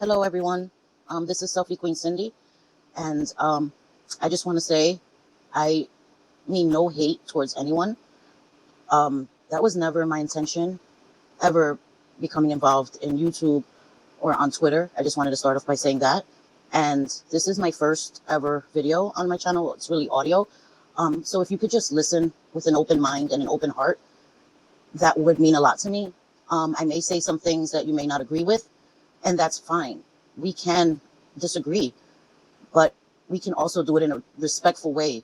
Hello, everyone. This is Selfie Queen Cyndi, and I just want to say I mean no hate towards anyone. That was never my intention, ever becoming involved in YouTube or on Twitter. I just wanted to start off by saying that. And this is my first ever video on my channel. It's really audio. So if you could just listen with an open mind and an open heart, that would mean a lot to me. I may say some things that you may not agree with, and that's fine. We can disagree, but we can also do it in a respectful way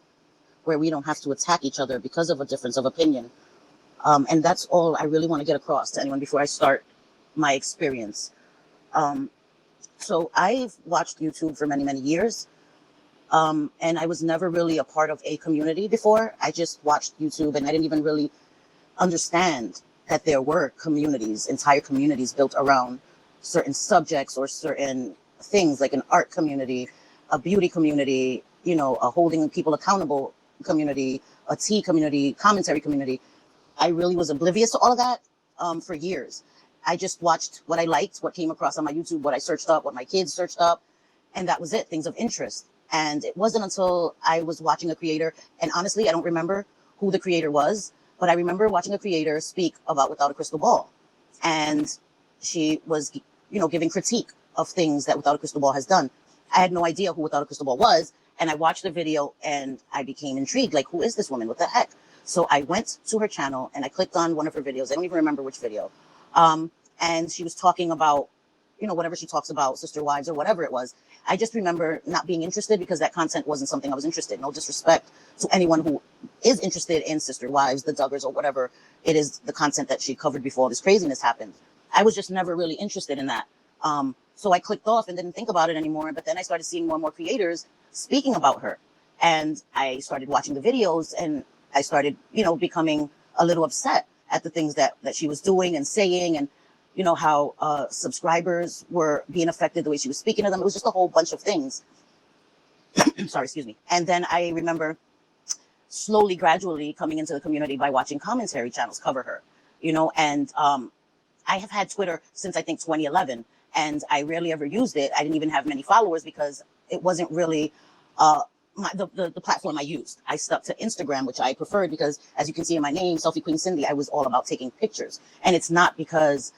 where we don't have to attack each other because of a difference of opinion. And that's all I really want to get across to anyone before I start my experience. So I've watched YouTube for many, many years. And I was never really a part of a community before. I just watched YouTube and I didn't even really understand that there were communities, entire communities built around certain subjects or certain things, like an art community, a beauty community, a holding people accountable community, a tea community, commentary community. I really was oblivious to all of that for years. I just watched what I liked, what came across on my YouTube, what I searched up, what my kids searched up, and that was it, things of interest. And it wasn't until I was watching a creator, and honestly, I don't remember who the creator was, but I remember watching a creator speak about Without a Crystal Ball. And she was, giving critique of things that Without a Crystal Ball has done. I had no idea who Without a Crystal Ball was. And I watched the video and I became intrigued. Like, who is this woman? What the heck? So I went to her channel and I clicked on one of her videos. I don't even remember which video. And she was talking about, whatever she talks about, sister wives or whatever it was. I just remember not being interested because that content wasn't something I was interested in. No disrespect to anyone who is interested in sister wives, the Duggars, or whatever it is, the content that she covered before all this craziness happened. I was just never really interested in that. So I clicked off and didn't think about it anymore. But then I started seeing more and more creators speaking about her. And I started watching the videos and I started, becoming a little upset at the things that she was doing and saying, and how subscribers were being affected, the way she was speaking to them. It was just a whole bunch of things. Sorry, excuse me. And then I remember slowly, gradually coming into the community by watching commentary channels cover her, and I have had Twitter since I think 2011, and I rarely ever used it. I didn't even have many followers because it wasn't really the platform I used. I stuck to Instagram, which I preferred because, as you can see in my name, Selfie Queen Cyndi, I was all about taking pictures. And it's not because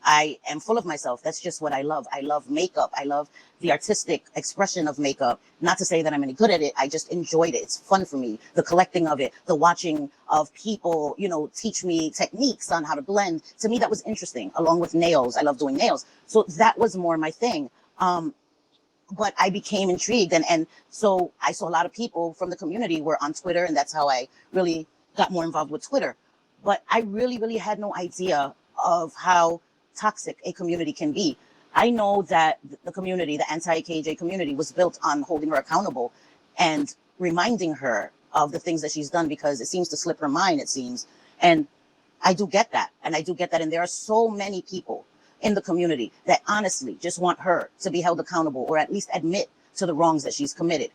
I am full of myself. That's just what I love. I love makeup. I love the artistic expression of makeup. Not to say that I'm any good at it. I just enjoyed it. It's fun for me. The collecting of it, the watching of people, teach me techniques on how to blend. To me, that was interesting, along with nails. I love doing nails. So that was more my thing. But I became intrigued. And so I saw a lot of people from the community were on Twitter. And that's how I really got more involved with Twitter. But I really, really had no idea of how toxic a community can be. I know that the community, the anti-KJ community, was built on holding her accountable and reminding her of the things that she's done, because it seems to slip her mind, it seems. And I do get that. And there are so many people in the community that honestly just want her to be held accountable, or at least admit to the wrongs that she's committed.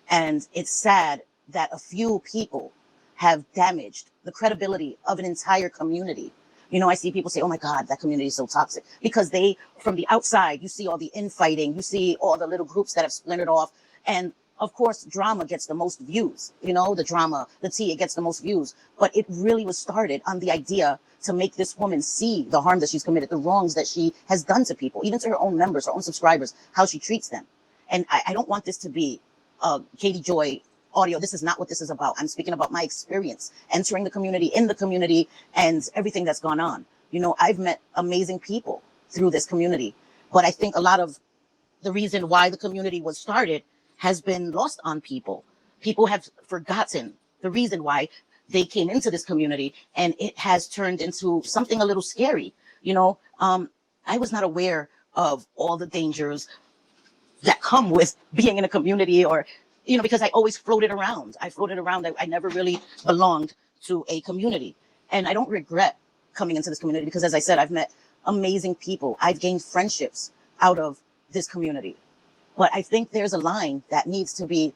And it's sad that a few people have damaged the credibility of an entire community. I see people say, oh my God, that community is so toxic, because from the outside, you see all the infighting, you see all the little groups that have splintered off. And of course, drama gets the most views, the drama, the tea, it gets the most views. But it really was started on the idea to make this woman see the harm that she's committed, the wrongs that she has done to people, even to her own members, her own subscribers, how she treats them. And I don't want this to be Katie Joy audio. This is not what this is about. I'm speaking about my experience entering the community, in the community, and everything that's gone on. I've met amazing people through this community, but I think a lot of the reason why the community was started has been lost on people. People have forgotten the reason why they came into this community, and it has turned into something a little scary. I was not aware of all the dangers that come with being in a community, or because I always floated around. I never really belonged to a community. And I don't regret coming into this community because, as I said, I've met amazing people. I've gained friendships out of this community. But I think there's a line that needs to be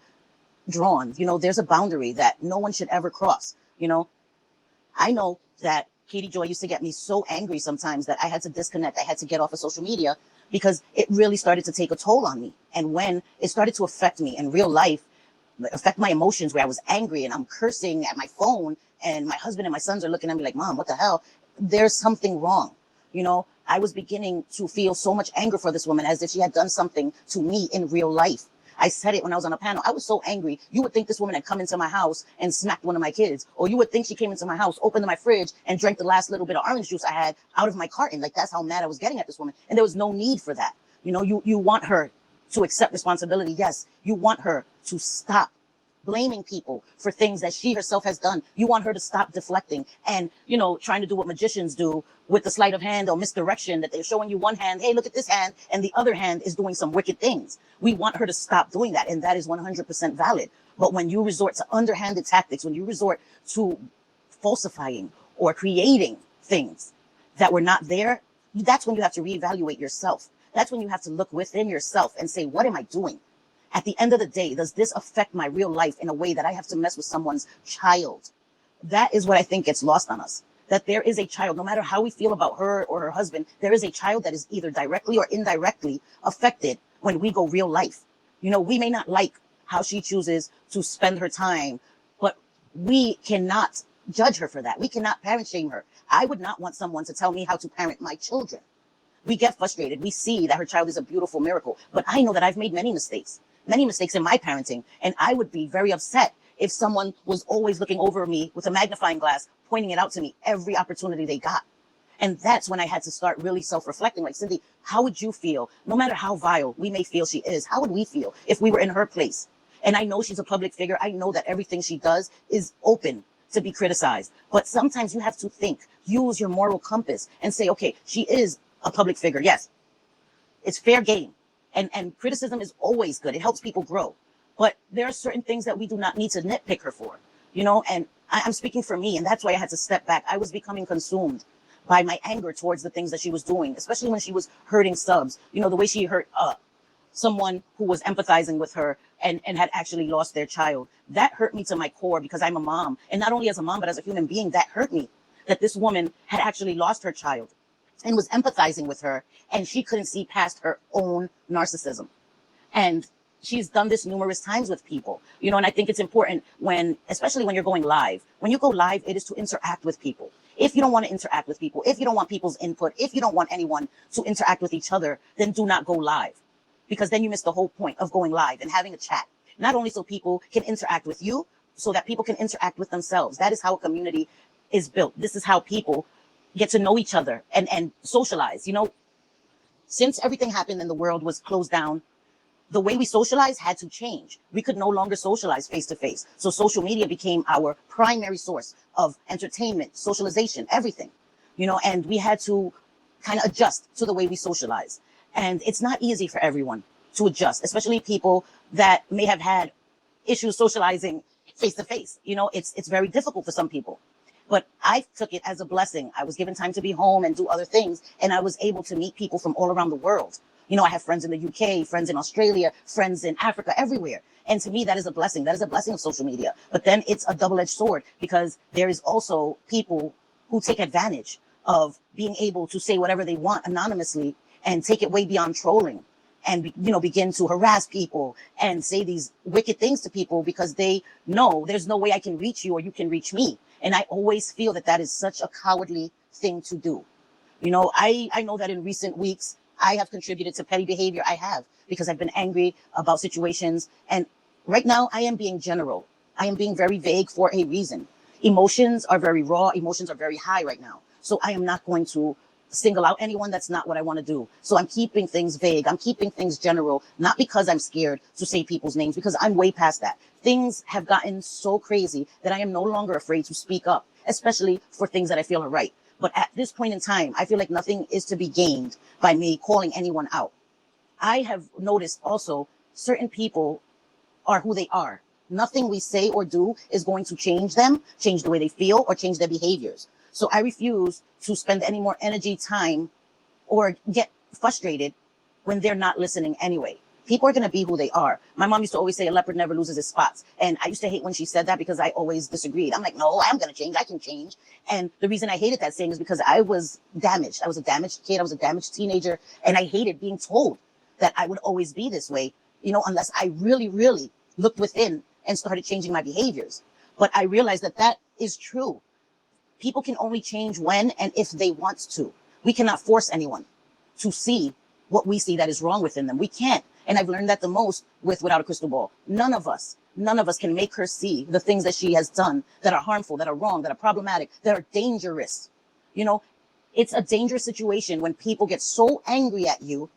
drawn. There's a boundary that no one should ever cross. I know that Katie Joy used to get me so angry sometimes that I had to disconnect. I had to get off of social media because it really started to take a toll on me. And when it started to affect me in real life, affect my emotions, where I was angry and I'm cursing at my phone, and my husband and my sons are looking at me like, Mom, what the hell? There's something wrong. I was beginning to feel so much anger for this woman, as if she had done something to me in real life. I said it when I was on a panel. I was so angry. You would think this woman had come into my house and smacked one of my kids. Or you would think she came into my house, opened my fridge, and drank the last little bit of orange juice I had out of my carton. Like, that's how mad I was getting at this woman. And there was no need for that. You want her to accept responsibility. Yes. You want her to stop blaming people for things that she herself has done. You want her to stop deflecting and, trying to do what magicians do with the sleight of hand or misdirection, that they're showing you one hand, hey, look at this hand, and the other hand is doing some wicked things. We want her to stop doing that, and that is 100% valid. But when you resort to underhanded tactics, when you resort to falsifying or creating things that were not there, that's when you have to reevaluate yourself. That's when you have to look within yourself and say, what am I doing? At the end of the day, does this affect my real life in a way that I have to mess with someone's child? That is what I think gets lost on us. That there is a child, no matter how we feel about her or her husband, there is a child that is either directly or indirectly affected when we go real life. We may not like how she chooses to spend her time, but we cannot judge her for that. We cannot parent shame her. I would not want someone to tell me how to parent my children. We get frustrated. We see that her child is a beautiful miracle, but I know that I've made many mistakes in my parenting. And I would be very upset if someone was always looking over me with a magnifying glass, pointing it out to me every opportunity they got. And that's when I had to start really self-reflecting. Like, Cyndi, how would you feel? No matter how vile we may feel she is, how would we feel if we were in her place? And I know she's a public figure. I know that everything she does is open to be criticized. But sometimes you have to use your moral compass and say, okay, she is a public figure. Yes, it's fair game. And criticism is always good. It helps people grow. But there are certain things that we do not need to nitpick her for, and I'm speaking for me, and that's why I had to step back. I was becoming consumed by my anger towards the things that she was doing, especially when she was hurting subs. The way she hurt someone who was empathizing with her and had actually lost their child. That hurt me to my core, because I'm a mom. And not only as a mom, but as a human being, that hurt me, that this woman had actually lost her child and was empathizing with her, and she couldn't see past her own narcissism. And she's done this numerous times with people, and I think it's important especially when you're going live. When you go live, it is to interact with people. If you don't want to interact with people, if you don't want people's input, if you don't want anyone to interact with each other, then do not go live, because then you miss the whole point of going live and having a chat. Not only so people can interact with you, so that people can interact with themselves. That is how a community is built. This is how people get to know each other and socialize. Since everything happened and the world was closed down, the way we socialize had to change. We could no longer socialize face to face. So social media became our primary source of entertainment, socialization, everything, and we had to kind of adjust to the way we socialize. And it's not easy for everyone to adjust, especially people that may have had issues socializing face to face. It's very difficult for some people. But I took it as a blessing. I was given time to be home and do other things, and I was able to meet people from all around the world. I have friends in the UK, friends in Australia, friends in Africa, everywhere. And to me, that is a blessing. That is a blessing of social media. But then it's a double-edged sword, because there is also people who take advantage of being able to say whatever they want anonymously and take it way beyond trolling, and begin to harass people and say these wicked things to people because they know there's no way I can reach you or you can reach me. And I always feel that is such a cowardly thing to do. I know that in recent weeks, I have contributed to petty behavior. I have, because I've been angry about situations. And right now I am being general. I am being very vague for a reason. Emotions are very raw. Emotions are very high right now. So I am not going to single out anyone. That's not what I want to do. So I'm keeping things vague. I'm keeping things general, not because I'm scared to say people's names, because I'm way past that. Things have gotten so crazy that I am no longer afraid to speak up, especially for things that I feel are right. But at this point in time, I feel like nothing is to be gained by me calling anyone out. I have noticed also certain people are who they are. Nothing we say or do is going to change them, change the way they feel, or change their behaviors. So I refuse to spend any more energy, time, or get frustrated when they're not listening anyway. People are going to be who they are. My mom used to always say a leopard never loses its spots. And I used to hate when she said that because I always disagreed. I'm like, no, I'm going to change. I can change. And the reason I hated that saying is because I was damaged. I was a damaged kid. I was a damaged teenager. And I hated being told that I would always be this way, you know, unless I really, really looked within and started changing my behaviors. But I realized that that is true. People can only change when and if they want to. We cannot force anyone to see what we see that is wrong within them. We can't. And I've learned that the most with Without a Crystal Ball. None of us can make her see the things that she has done that are harmful, that are wrong, that are problematic, that are dangerous. You know, it's a dangerous situation when people get so angry at you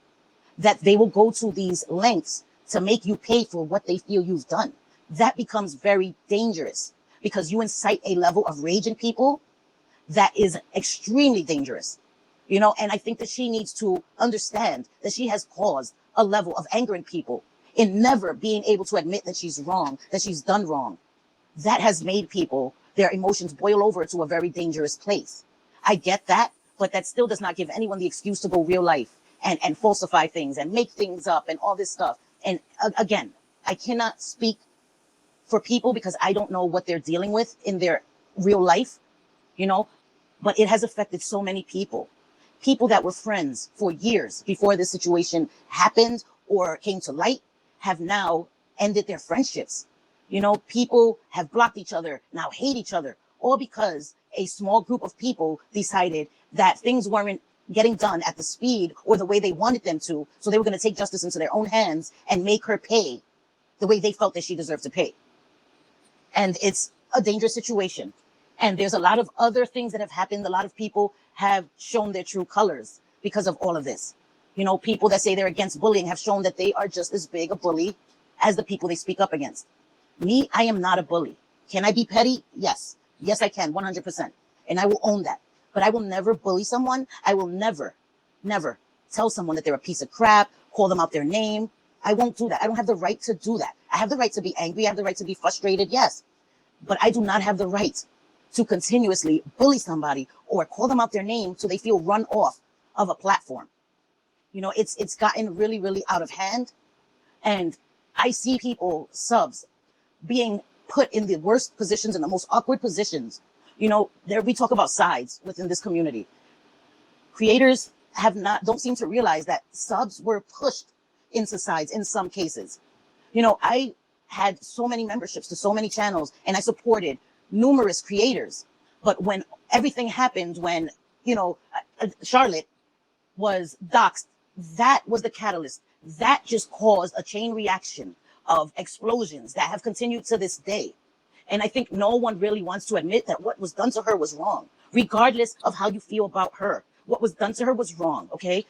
that they will go to these lengths to make you pay for what they feel you've done. That becomes very dangerous because you incite a level of rage in people that is extremely dangerous. You know, and I think that she needs to understand that she has caused a level of anger in people in never being able to admit that she's wrong, that she's done wrong. That has made people, their emotions boil over to a very dangerous place. I get that, but that still does not give anyone the excuse to go real life and falsify things and make things up and all this stuff. And again, I cannot speak for people because I don't know what they're dealing with in their real life, you know, but it has affected so many people. People that were friends for years before this situation happened or came to light have now ended their friendships. You know, people have blocked each other, now hate each other, all because a small group of people decided that things weren't getting done at the speed or the way they wanted them to. So they were going to take justice into their own hands and make her pay the way they felt that she deserved to pay. And it's a dangerous situation. And there's a lot of other things that have happened. A lot of people have shown their true colors because of all of this. You know, people that say they're against bullying have shown that they are just as big a bully as the people they speak up against. Me, I am not a bully. Can I be petty? Yes. Yes, I can, 100%. And I will own that. But I will never bully someone. I will never tell someone that they're a piece of crap, call them out their name. I won't do that. I don't have the right to do that. I have the right to be angry. I have the right to be frustrated, yes. But I do not have the right to continuously bully somebody or call them out their name so they feel run off of a platform. You know, it's gotten really, really out of hand. And I see people, subs, being put in the worst positions and the most awkward positions. You know, we talk about sides within this community. Creators don't seem to realize that subs were pushed into sides in some cases. You know, I had so many memberships to so many channels and I supported numerous creators. But when everything happened, when, you know, Charlotte was doxxed, that was the catalyst. That just caused a chain reaction of explosions that have continued to this day. And I think no one really wants to admit that what was done to her was wrong, regardless of how you feel about her. What was done to her was wrong, okay?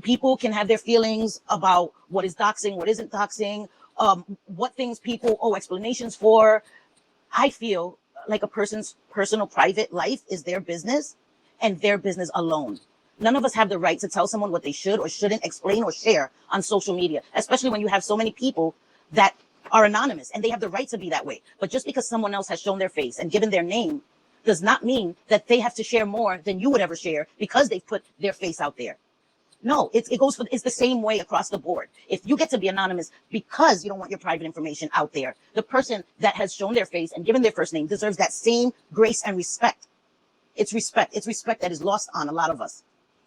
People can have their feelings about what is doxing, what isn't doxing, what things people owe explanations for. I feel like a person's personal private life is their business and their business alone. None of us have the right to tell someone what they should or shouldn't explain or share on social media, especially when you have so many people that are anonymous and they have the right to be that way. But just because someone else has shown their face and given their name does not mean that they have to share more than you would ever share because they've put their face out there. No, it's the same way across the board. If you get to be anonymous because you don't want your private information out there, the person that has shown their face and given their first name deserves that same grace and respect. It's respect. It's respect that is lost on a lot of us.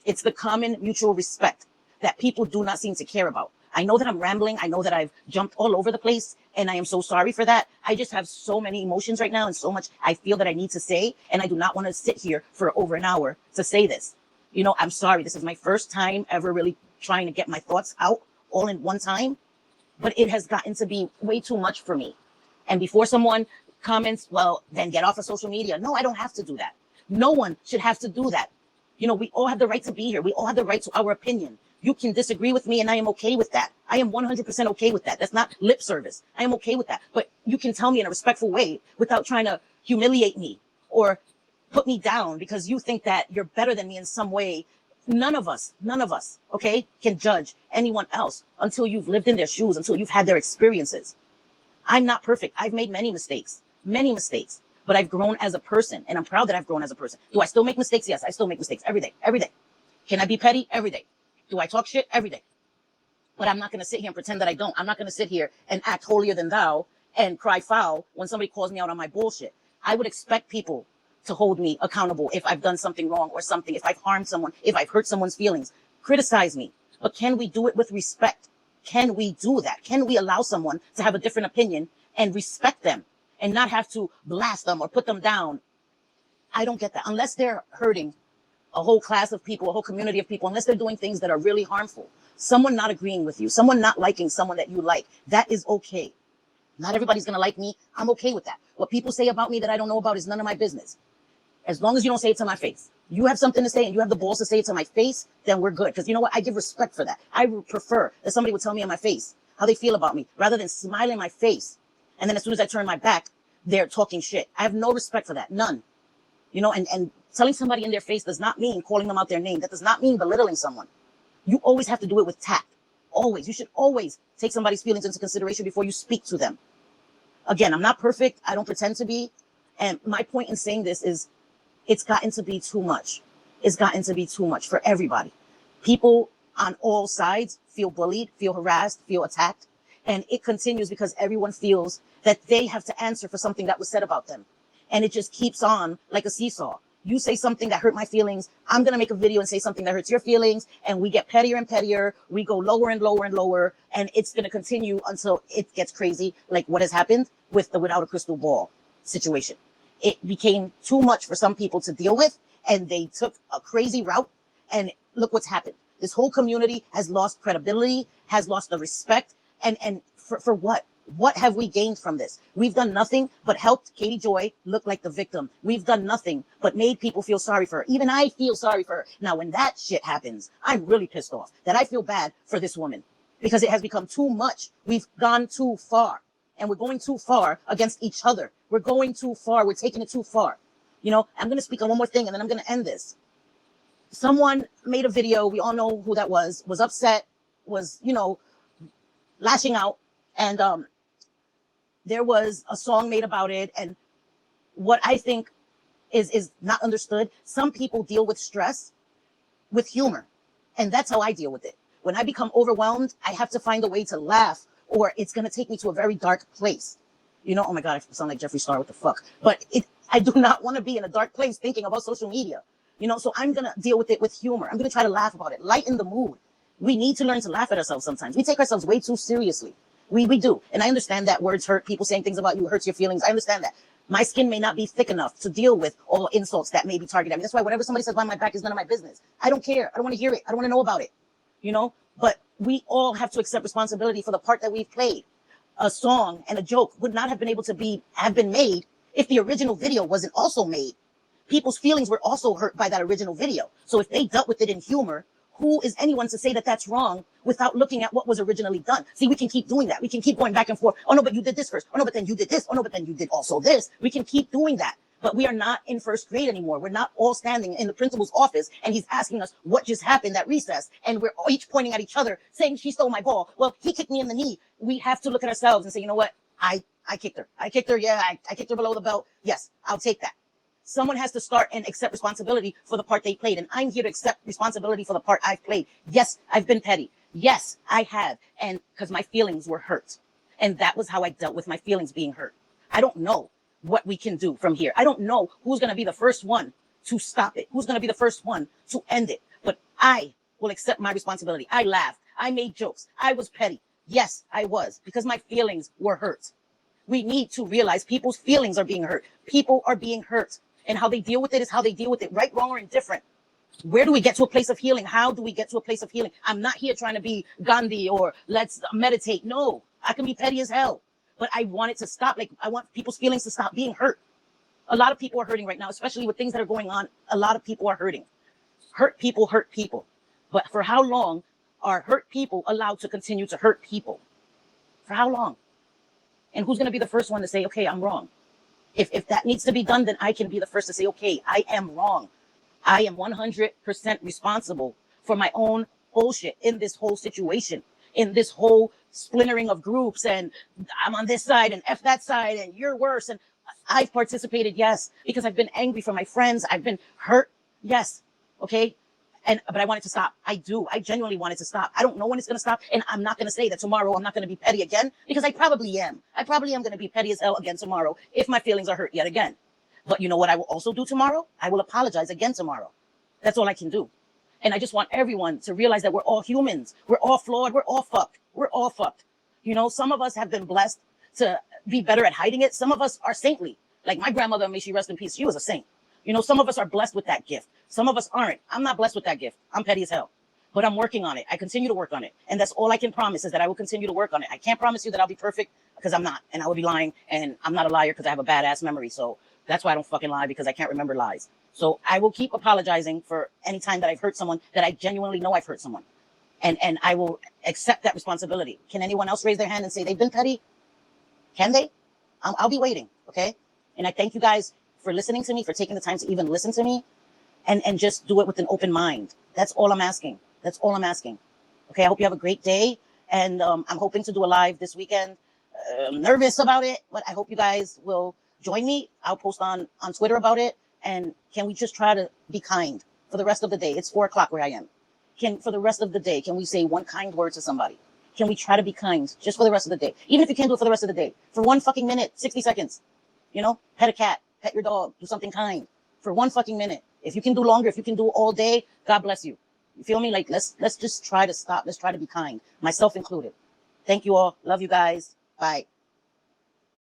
It's the common mutual respect that people do not seem to care about. I know that I'm rambling. I know that I've jumped all over the place and I am so sorry for that. I just have so many emotions right now and so much I feel that I need to say. And I do not want to sit here for over an hour to say this. You know, I'm sorry. This is my first time ever really trying to get my thoughts out all in one time. But it has gotten to be way too much for me. And before someone comments, well, then get off of social media. No, I don't have to do that. No one should have to do that. You know, we all have the right to be here. We all have the right to our opinion. You can disagree with me and I am okay with that. I am 100% okay with that. That's not lip service. I am okay with that. But you can tell me in a respectful way without trying to humiliate me or put me down because you think that you're better than me in some way. None of us, okay, can judge anyone else until you've lived in their shoes, until you've had their experiences. I'm not perfect. I've made many mistakes, but I've grown as a person and I'm proud that I've grown as a person. Do I still make mistakes? Yes, I still make mistakes every day. Can I be petty? Every day. Do I talk shit? Every day. But I'm not going to sit here and pretend that I don't. I'm not going to sit here and act holier than thou and cry foul when somebody calls me out on my bullshit. I would expect people to hold me accountable if I've done something wrong or something, if I've harmed someone, if I've hurt someone's feelings. Criticize me. But can we do it with respect? Can we do that? Can we allow someone to have a different opinion and respect them and not have to blast them or put them down? I don't get that. Unless they're hurting a whole class of people, a whole community of people, unless they're doing things that are really harmful. Someone not agreeing with you, someone not liking someone that you like, that is okay. Not everybody's going to like me. I'm okay with that. What people say about me that I don't know about is none of my business. As long as you don't say it to my face. You have something to say and you have the balls to say it to my face, then we're good. Because you know what? I give respect for that. I would prefer that somebody would tell me in my face how they feel about me rather than smile in my face. And then as soon as I turn my back, they're talking shit. I have no respect for that. None. You know, and telling somebody in their face does not mean calling them out their name. That does not mean belittling someone. You always have to do it with tact. Always. You should always take somebody's feelings into consideration before you speak to them. Again, I'm not perfect. I don't pretend to be. And my point in saying this is it's gotten to be too much. It's gotten to be too much for everybody. People on all sides feel bullied, feel harassed, feel attacked. And it continues because everyone feels that they have to answer for something that was said about them. And it just keeps on like a seesaw. You say something that hurt my feelings, I'm going to make a video and say something that hurts your feelings, and we get pettier and pettier. We go lower and lower and lower, and it's going to continue until it gets crazy, like what has happened with the without a crystal ball situation. It became too much for some people to deal with, and they took a crazy route, and look what's happened. This whole community has lost credibility, has lost the respect, and for what? What have we gained from this? We've done nothing but helped Katie Joy look like the victim. We've done nothing but made people feel sorry for her. Even I feel sorry for her. Now, when that shit happens, I'm really pissed off that I feel bad for this woman because it has become too much. We've gone too far, and we're going too far against each other. We're going too far. We're taking it too far. You know, I'm going to speak on one more thing and then I'm going to end this. Someone made a video. We all know who that was upset, was, you know, lashing out. And, there was a song made about it. And what I think is not understood, some people deal with stress with humor. And that's how I deal with it. When I become overwhelmed, I have to find a way to laugh or it's going to take me to a very dark place. You know, oh my God, I sound like Jeffree Star, what the fuck? But I do not want to be in a dark place thinking about social media. You know, so I'm going to deal with it with humor. I'm going to try to laugh about it, lighten the mood. We need to learn to laugh at ourselves sometimes. We take ourselves way too seriously. We do. And I understand that words hurt. People saying things about you hurts your feelings. I understand that. My skin may not be thick enough to deal with all insults that may be targeted at me. That's why whatever somebody says behind my back is none of my business. I don't care. I don't want to hear it. I don't want to know about it. You know, but we all have to accept responsibility for the part that we've played. A song and a joke would not have been able to have been made if the original video wasn't also made. People's feelings were also hurt by that original video. So if they dealt with it in humor, who is anyone to say that that's wrong without looking at what was originally done? See, we can keep doing that. We can keep going back and forth. Oh, no, but you did this first. Oh, no, but then you did this. Oh, no, but then you did also this. We can keep doing that. But we are not in first grade anymore. We're not all standing in the principal's office and he's asking us what just happened at recess. And we're each pointing at each other saying she stole my ball. Well, he kicked me in the knee. We have to look at ourselves and say, you know what? I kicked her. I kicked her. Yeah, I kicked her below the belt. Yes, I'll take that. Someone has to start and accept responsibility for the part they played. And I'm here to accept responsibility for the part I've played. Yes, I've been petty. Yes, I have. And because my feelings were hurt. And that was how I dealt with my feelings being hurt. I don't know what we can do from here. I don't know who's going to be the first one to stop it. Who's going to be the first one to end it. But I will accept my responsibility. I laughed. I made jokes. I was petty. Yes, I was, because my feelings were hurt. We need to realize people's feelings are being hurt. People are being hurt. And how they deal with it is how they deal with it, right, wrong, or indifferent. Where do we get to a place of healing? How do we get to a place of healing? I'm not here trying to be Gandhi or let's meditate. No, I can be petty as hell. But I want it to stop. Like, I want people's feelings to stop being hurt. A lot of people are hurting right now, especially with things that are going on. A lot of people are hurting. Hurt people hurt people. But for how long are hurt people allowed to continue to hurt people? For how long? And who's going to be the first one to say, okay, I'm wrong? If that needs to be done, then I can be the first to say, okay, I am wrong. I am 100% responsible for my own bullshit in this whole situation, in this whole splintering of groups. And I'm on this side and F that side and you're worse. And I've participated, yes, because I've been angry for my friends. I've been hurt, yes, okay? But I want it to stop. I do. I genuinely want it to stop. I don't know when it's going to stop. And I'm not going to say that tomorrow I'm not going to be petty again, because I probably am. I probably am going to be petty as hell again tomorrow if my feelings are hurt yet again. But you know what I will also do tomorrow? I will apologize again tomorrow. That's all I can do. And I just want everyone to realize that we're all humans. We're all flawed. We're all fucked. We're all fucked. You know, some of us have been blessed to be better at hiding it. Some of us are saintly. Like my grandmother, may she rest in peace, she was a saint. You know, some of us are blessed with that gift. Some of us aren't. I'm not blessed with that gift. I'm petty as hell. But I'm working on it. I continue to work on it. And that's all I can promise, is that I will continue to work on it. I can't promise you that I'll be perfect, because I'm not. And I would be lying. And I'm not a liar because I have a badass memory. So that's why I don't fucking lie, because I can't remember lies. So I will keep apologizing for any time that I've hurt someone, that I genuinely know I've hurt someone. And I will accept that responsibility. Can anyone else raise their hand and say they've been petty? Can they? I'll be waiting. Okay. And I thank you guys for listening to me, for taking the time to even listen to me, and just do it with an open mind. That's all I'm asking. That's all I'm asking. Okay. I hope you have a great day. And I'm hoping to do a live this weekend. I'm nervous about it, but I hope you guys will join me. I'll post on Twitter about it. And can we just try to be kind for the rest of the day? It's 4:00 where I am. For the rest of the day, can we say one kind word to somebody? Can we try to be kind just for the rest of the day? Even if you can't do it for the rest of the day, for 1 fucking minute, 60 seconds, you know, pet a cat, pet your dog, do something kind for 1 fucking minute. If you can do longer, if you can do all day, God bless you. You feel me? Like, let's just try to stop. Let's try to be kind, myself included. Thank you all. Love you guys. Bye.